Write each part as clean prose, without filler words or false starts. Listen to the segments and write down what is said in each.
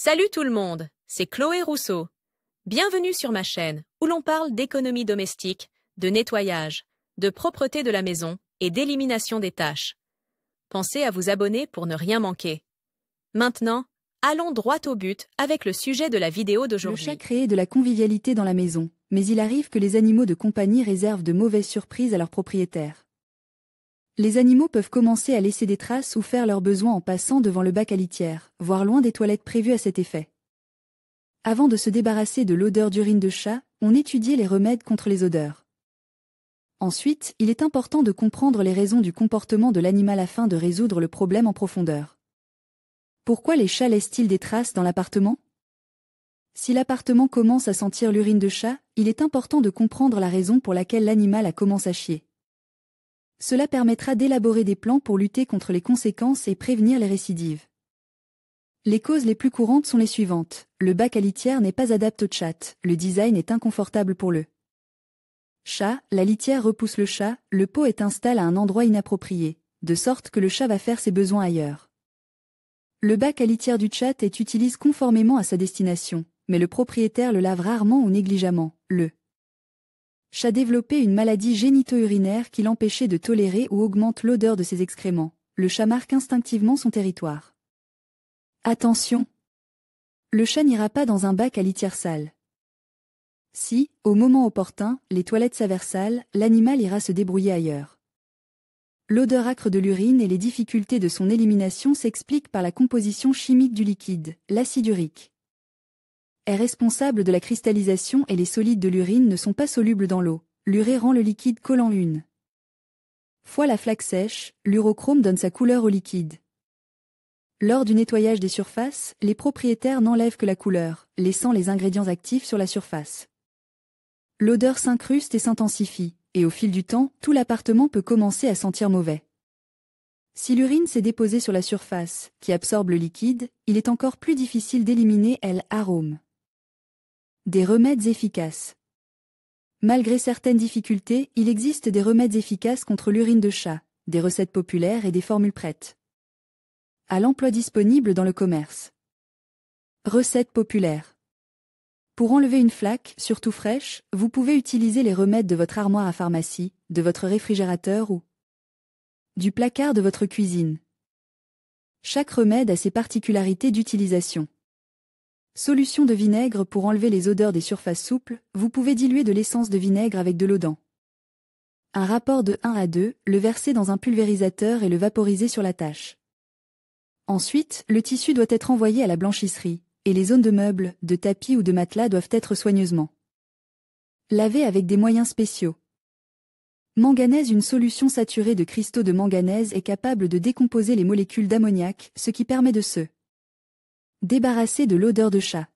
Salut tout le monde, c'est Chloé Rousseau. Bienvenue sur ma chaîne où l'on parle d'économie domestique, de nettoyage, de propreté de la maison et d'élimination des tâches. Pensez à vous abonner pour ne rien manquer. Maintenant, allons droit au but avec le sujet de la vidéo d'aujourd'hui. Le chat crée de la convivialité dans la maison, mais il arrive que les animaux de compagnie réservent de mauvaises surprises à leurs propriétaires. Les animaux peuvent commencer à laisser des traces ou faire leurs besoins en passant devant le bac à litière, voire loin des toilettes prévues à cet effet. Avant de se débarrasser de l'odeur d'urine de chat, on étudiait les remèdes contre les odeurs. Ensuite, il est important de comprendre les raisons du comportement de l'animal afin de résoudre le problème en profondeur. Pourquoi les chats laissent-ils des traces dans l'appartement? Si l'appartement commence à sentir l'urine de chat, il est important de comprendre la raison pour laquelle l'animal a commencé à chier. Cela permettra d'élaborer des plans pour lutter contre les conséquences et prévenir les récidives. Les causes les plus courantes sont les suivantes. Le bac à litière n'est pas adapté au chat, le design est inconfortable pour le chat, la litière repousse le chat, le pot est installé à un endroit inapproprié, de sorte que le chat va faire ses besoins ailleurs. Le bac à litière du chat est utilisé conformément à sa destination, mais le propriétaire le lave rarement ou négligemment. Le chat développait une maladie génito-urinaire qui l'empêchait de tolérer ou augmente l'odeur de ses excréments. Le chat marque instinctivement son territoire. Attention! Le chat n'ira pas dans un bac à litière sale. Si, au moment opportun, les toilettes s'avèrent sales, l'animal ira se débrouiller ailleurs. L'odeur âcre de l'urine et les difficultés de son élimination s'expliquent par la composition chimique du liquide, l'acide urique est responsable de la cristallisation et les solides de l'urine ne sont pas solubles dans l'eau. L'urée rend le liquide collant une fois la flaque sèche, l'urochrome donne sa couleur au liquide. Lors du nettoyage des surfaces, les propriétaires n'enlèvent que la couleur, laissant les ingrédients actifs sur la surface. L'odeur s'incruste et s'intensifie, et au fil du temps, tout l'appartement peut commencer à sentir mauvais. Si l'urine s'est déposée sur la surface, qui absorbe le liquide, il est encore plus difficile d'éliminer l'arôme. Des remèdes efficaces. Malgré certaines difficultés, il existe des remèdes efficaces contre l'urine de chat, des recettes populaires et des formules prêtes à l'emploi disponibles dans le commerce. Recettes populaires. Pour enlever une flaque, surtout fraîche, vous pouvez utiliser les remèdes de votre armoire à pharmacie, de votre réfrigérateur ou du placard de votre cuisine. Chaque remède a ses particularités d'utilisation. Solution de vinaigre pour enlever les odeurs des surfaces souples, vous pouvez diluer de l'essence de vinaigre avec de l'eau dans un rapport de 1 à 2, le verser dans un pulvérisateur et le vaporiser sur la tâche. Ensuite, le tissu doit être envoyé à la blanchisserie, et les zones de meubles, de tapis ou de matelas doivent être soigneusement lavées avec des moyens spéciaux. Manganèse. Une solution saturée de cristaux de manganèse est capable de décomposer les molécules d'ammoniac, ce qui permet de se débarrasser de l'odeur de chat.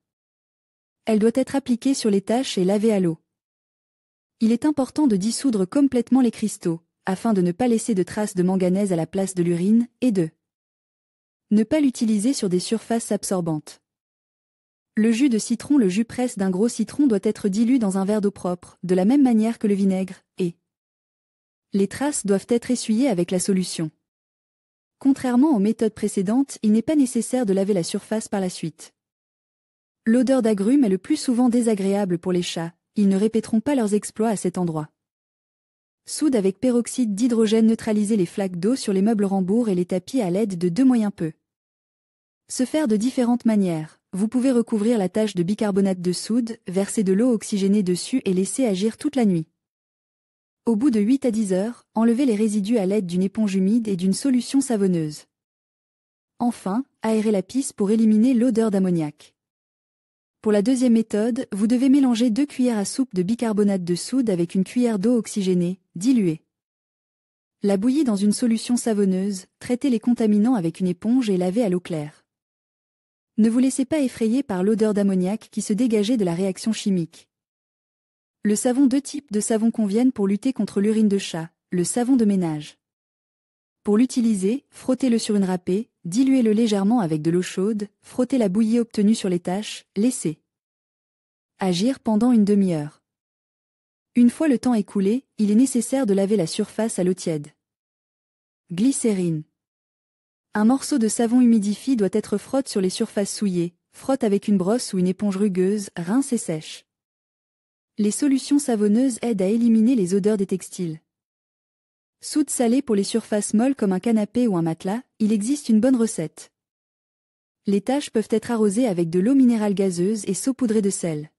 Elle doit être appliquée sur les taches et lavée à l'eau. Il est important de dissoudre complètement les cristaux, afin de ne pas laisser de traces de manganèse à la place de l'urine, et de ne pas l'utiliser sur des surfaces absorbantes. Le jus de citron. Le jus presse d'un gros citron doit être dilué dans un verre d'eau propre, de la même manière que le vinaigre, et les traces doivent être essuyées avec la solution. Contrairement aux méthodes précédentes, il n'est pas nécessaire de laver la surface par la suite. L'odeur d'agrumes est le plus souvent désagréable pour les chats, ils ne répéteront pas leurs exploits à cet endroit. Soude avec peroxyde d'hydrogène. Neutraliser les flaques d'eau sur les meubles rembourgs et les tapis à l'aide de 2 moyens peu. Se faire de différentes manières. Vous pouvez recouvrir la tâche de bicarbonate de soude, verser de l'eau oxygénée dessus et laisser agir toute la nuit. Au bout de 8 à 10 heures, enlevez les résidus à l'aide d'une éponge humide et d'une solution savonneuse. Enfin, aérez la pisse pour éliminer l'odeur d'ammoniac. Pour la deuxième méthode, vous devez mélanger 2 cuillères à soupe de bicarbonate de soude avec une cuillère d'eau oxygénée, diluée. La bouillir dans une solution savonneuse, traitez les contaminants avec une éponge et lavez à l'eau claire. Ne vous laissez pas effrayer par l'odeur d'ammoniac qui se dégageait de la réaction chimique. Le savon. 2 types de savon conviennent pour lutter contre l'urine de chat, le savon de ménage. Pour l'utiliser, frottez-le sur une râpée, diluez-le légèrement avec de l'eau chaude, frottez la bouillie obtenue sur les taches, laissez agir pendant une demi-heure. Une fois le temps écoulé, il est nécessaire de laver la surface à l'eau tiède. Glycérine. Un morceau de savon humidifie doit être frotté sur les surfaces souillées, frotte avec une brosse ou une éponge rugueuse, rince et sèche. Les solutions savonneuses aident à éliminer les odeurs des textiles. Soude salée pour les surfaces molles comme un canapé ou un matelas, il existe une bonne recette. Les taches peuvent être arrosées avec de l'eau minérale gazeuse et saupoudrée de sel.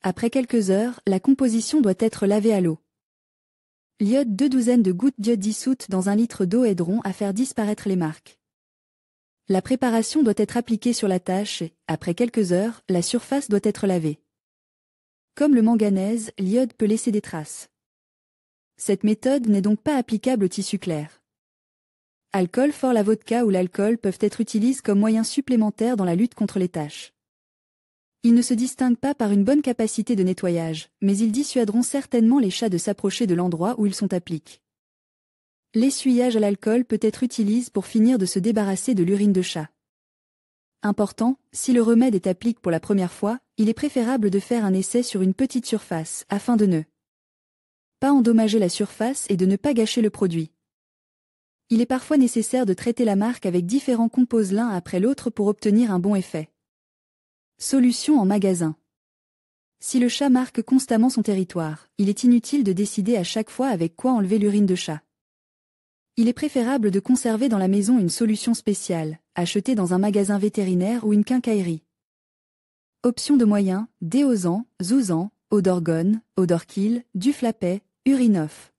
Après quelques heures, la composition doit être lavée à l'eau. L'iode 2 douzaines de gouttes d'iode dissoute dans 1 litre d'eau aideront à faire disparaître les marques. La préparation doit être appliquée sur la tache et, après quelques heures, la surface doit être lavée. Comme le manganèse, l'iode peut laisser des traces. Cette méthode n'est donc pas applicable au tissu clair. Alcool fort, la vodka ou l'alcool peuvent être utilisés comme moyen supplémentaire dans la lutte contre les taches. Ils ne se distinguent pas par une bonne capacité de nettoyage, mais ils dissuaderont certainement les chats de s'approcher de l'endroit où ils sont appliqués. L'essuyage à l'alcool peut être utilisé pour finir de se débarrasser de l'urine de chat. Important, si le remède est appliqué pour la première fois, il est préférable de faire un essai sur une petite surface, afin de ne pas endommager la surface et de ne pas gâcher le produit. Il est parfois nécessaire de traiter la marque avec différents composés l'un après l'autre pour obtenir un bon effet. Solution en magasin. Si le chat marque constamment son territoire, il est inutile de décider à chaque fois avec quoi enlever l'urine de chat. Il est préférable de conserver dans la maison une solution spéciale, achetée dans un magasin vétérinaire ou une quincaillerie. Options de moyens, déosant, Zouzan, eau d'orgone, eau d'orchil, Duflapais, Urinoff.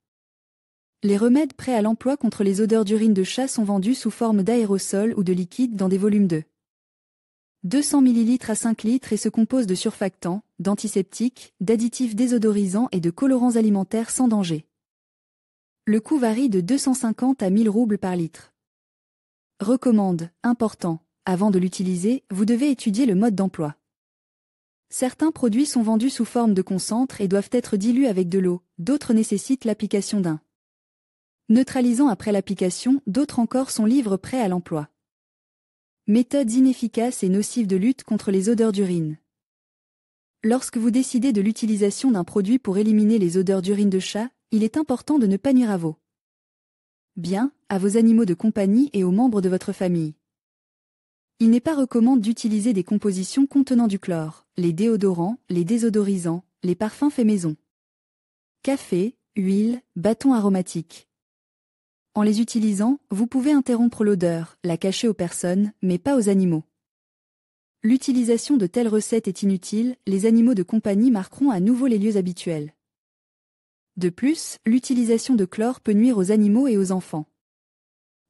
Les remèdes prêts à l'emploi contre les odeurs d'urine de chat sont vendus sous forme d'aérosol ou de liquide dans des volumes de 200 ml à 5 litres et se composent de surfactants, d'antiseptiques, d'additifs désodorisants et de colorants alimentaires sans danger. Le coût varie de 250 à 1000 roubles par litre. Recommande, important, avant de l'utiliser, vous devez étudier le mode d'emploi. Certains produits sont vendus sous forme de concentre et doivent être dilués avec de l'eau, d'autres nécessitent l'application d'un neutralisant après l'application, d'autres encore sont livres prêts à l'emploi. Méthodes inefficaces et nocives de lutte contre les odeurs d'urine. Lorsque vous décidez de l'utilisation d'un produit pour éliminer les odeurs d'urine de chat, il est important de ne pas nuire à vos biens, à vos animaux de compagnie et aux membres de votre famille. Il n'est pas recommandé d'utiliser des compositions contenant du chlore, les déodorants, les désodorisants, les parfums faits maison. Café, huile, bâtons aromatiques. En les utilisant, vous pouvez interrompre l'odeur, la cacher aux personnes, mais pas aux animaux. L'utilisation de telles recettes est inutile, les animaux de compagnie marqueront à nouveau les lieux habituels. De plus, l'utilisation de chlore peut nuire aux animaux et aux enfants.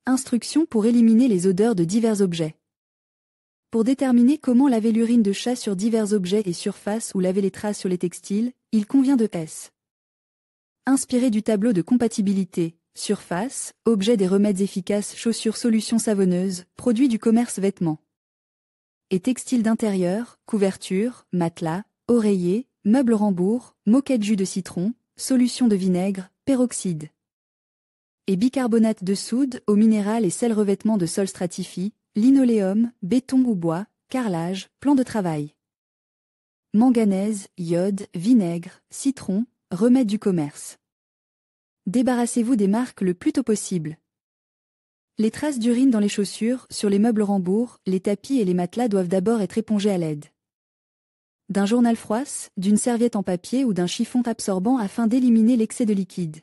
Instructions pour éliminer les odeurs de divers objets. Pour déterminer comment laver l'urine de chat sur divers objets et surfaces ou laver les traces sur les textiles, il convient de S. Inspiré du tableau de compatibilité, surface, objets des remèdes efficaces, chaussures, solutions savonneuses, produits du commerce vêtements. Et textiles d'intérieur, couvertures, matelas, oreillers, meubles rembourg, moquette jus de citron, solution de vinaigre, peroxyde. Et bicarbonate de soude, eau minérale et sel revêtement de sol stratifié, linoléum, béton ou bois, carrelage, plan de travail. Manganèse, iode, vinaigre, citron, remèdes du commerce. Débarrassez-vous des marques le plus tôt possible. Les traces d'urine dans les chaussures, sur les meubles rembourg, les tapis et les matelas doivent d'abord être épongées à l'aide d'un journal froisse, d'une serviette en papier ou d'un chiffon absorbant afin d'éliminer l'excès de liquide.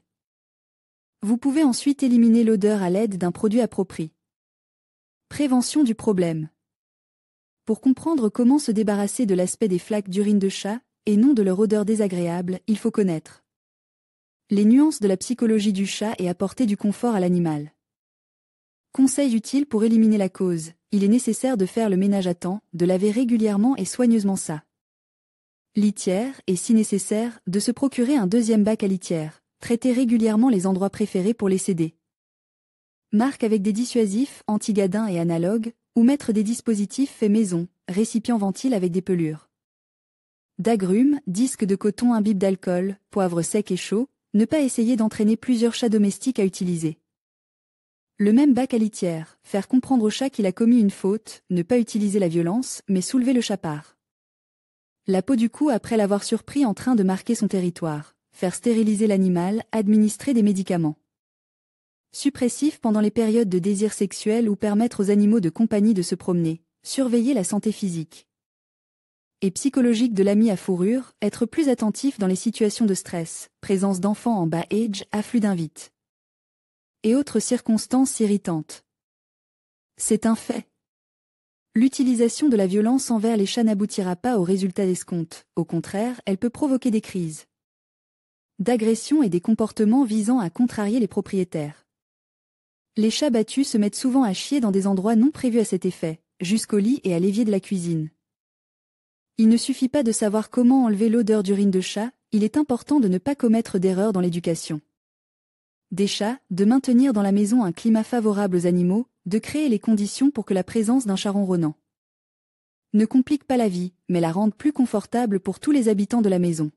Vous pouvez ensuite éliminer l'odeur à l'aide d'un produit approprié. Prévention du problème. Pour comprendre comment se débarrasser de l'aspect des flaques d'urine de chat, et non de leur odeur désagréable, il faut connaître les nuances de la psychologie du chat et apporter du confort à l'animal. Conseil utile pour éliminer la cause, il est nécessaire de faire le ménage à temps, de laver régulièrement et soigneusement sa litière et si nécessaire, de se procurer un deuxième bac à litière, traiter régulièrement les endroits préférés pour les céder. Marque avec des dissuasifs, anti-gadins et analogues, ou mettre des dispositifs faits maison, récipients ventiles avec des pelures d'agrumes, disques de coton imbibes d'alcool, poivre sec et chaud, ne pas essayer d'entraîner plusieurs chats domestiques à utiliser le même bac à litière, faire comprendre au chat qu'il a commis une faute, ne pas utiliser la violence, mais soulever le chat par la peau du cou après l'avoir surpris en train de marquer son territoire, faire stériliser l'animal, administrer des médicaments suppressifs pendant les périodes de désir sexuel ou permettre aux animaux de compagnie de se promener, surveiller la santé physique et psychologique de l'ami à fourrure, être plus attentif dans les situations de stress, présence d'enfants en bas âge, afflux d'invités et autres circonstances irritantes. C'est un fait. L'utilisation de la violence envers les chats n'aboutira pas aux résultats escomptés, au contraire, elle peut provoquer des crises d'agression et des comportements visant à contrarier les propriétaires. Les chats battus se mettent souvent à chier dans des endroits non prévus à cet effet, jusqu'au lit et à l'évier de la cuisine. Il ne suffit pas de savoir comment enlever l'odeur d'urine de chat, il est important de ne pas commettre d'erreurs dans l'éducation des chats, de maintenir dans la maison un climat favorable aux animaux, de créer les conditions pour que la présence d'un chat ronronnant ne complique pas la vie, mais la rende plus confortable pour tous les habitants de la maison.